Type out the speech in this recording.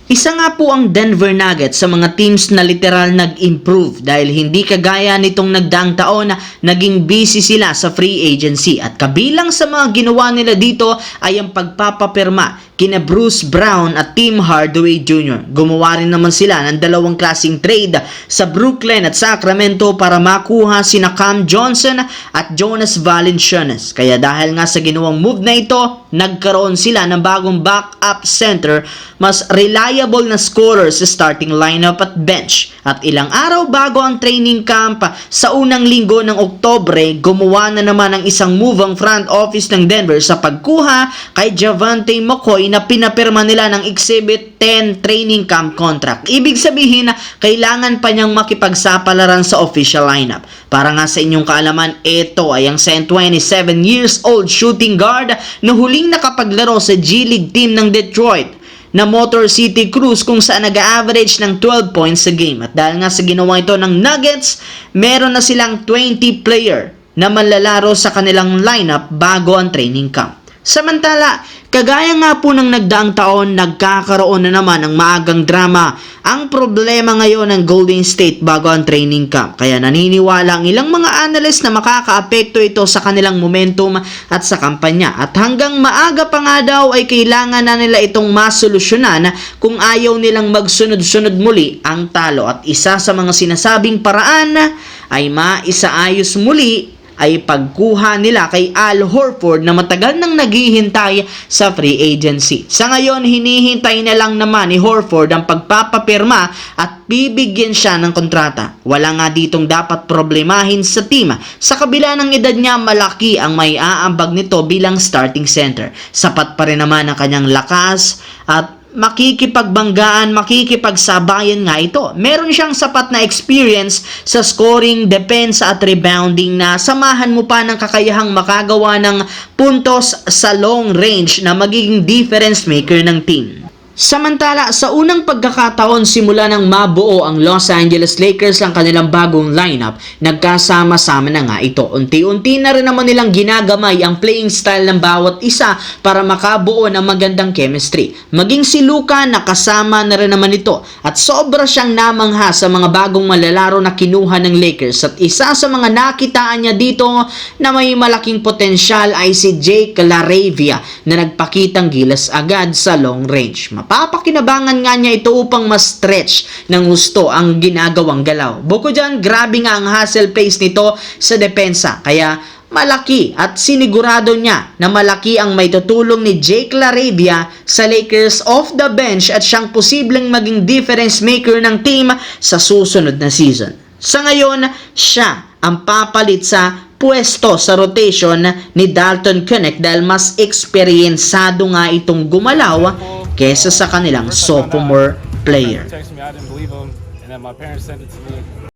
Isa nga po ang Denver Nuggets sa mga teams na literal nag-improve dahil hindi kagaya nitong nagdaang taon na naging busy sila sa free agency at kabilang sa mga ginawa nila dito ay ang pagpapapirma kina Bruce Brown at Tim Hardaway Jr. Gumawa rin naman sila ng dalawang klaseng trade sa Brooklyn at Sacramento para makuha sina Cam Johnson at Jonas Valanciunas. Kaya dahil nga sa ginawang move na ito, nagkaroon sila ng bagong backup center, mas reliable na scorer sa starting lineup at bench. At ilang araw bago ang training camp sa unang linggo ng Oktubre, gumawa na naman ng isang move ang front office ng Denver sa pagkuha kay Javante McCoy na pinapirma nila ng Exhibit 10 training camp contract. Ibig sabihin na kailangan pa niyang makipagsapalaran sa official lineup. Para nga sa inyong kaalaman, ito ay ang 27 years old shooting guard na huling nakapaglaro sa G League team ng Detroit na Motor City Cruise kung saan nag-average ng 12 points sa game. At dahil nga sa ginawa ito ng Nuggets, meron na silang 20 player na manlalaro sa kanilang lineup bago ang training camp. Samantala, kagaya nga po ng nagdaang taon, nagkakaroon na naman ng maagang drama ang problema ngayon ng Golden State bago ang training camp. Kaya naniniwala ang ilang mga analyst na makakaapekto ito sa kanilang momentum at sa kampanya. At hanggang maaga pa nga daw ay kailangan na nila itong masolusyonan kung ayaw nilang magsunod-sunod muli ang talo. At isa sa mga sinasabing paraan ay maisaayos muli ay pagkuha nila kay Al Horford na matagal nang naghihintay sa free agency. Sa ngayon, hinihintay na lang naman ni Horford ang pagpapapirma at bibigyan siya ng kontrata. Wala nga ditong dapat problemahin sa team. Sa kabila ng edad niya, malaki ang may aambag nito bilang starting center. Sapat pa rin naman ang kanyang lakas at makikipagbanggaan, makikipagsabayan nga ito. Meron siyang sapat na experience sa scoring, depensa at rebounding na samahan mo pa ng kakayahang makagawa ng puntos sa long range na magiging difference maker ng team. Samantala, sa unang pagkakataon simula nang mabuo ang Los Angeles Lakers ang kanilang bagong lineup, nagkasama-sama na nga ito. Unti-unti na rin naman nilang ginagamay ang playing style ng bawat isa para makabuo ng magandang chemistry. Maging si Luka nakasama na rin naman ito at sobra siyang namangha sa mga bagong malalaro na kinuha ng Lakers. At isa sa mga nakitaan niya dito na may malaking potensyal ay si Jake LaRavia na nagpakitang gilas agad sa long range. Papakinabangan nga niya ito upang ma-stretch ng gusto ang ginagawang galaw. Bukod dyan, grabe nga ang hustle pace nito sa depensa. Kaya malaki at sinigurado niya na malaki ang may tutulong ni Jake LaRavia sa Lakers off the bench at siyang posibleng maging difference maker ng team sa susunod na season. Sa ngayon, siya ang papalit sa pwesto sa rotation ni Dalton Keunig dahil mas eksperyensado nga itong gumalaw kesa sa kanilang sophomore player.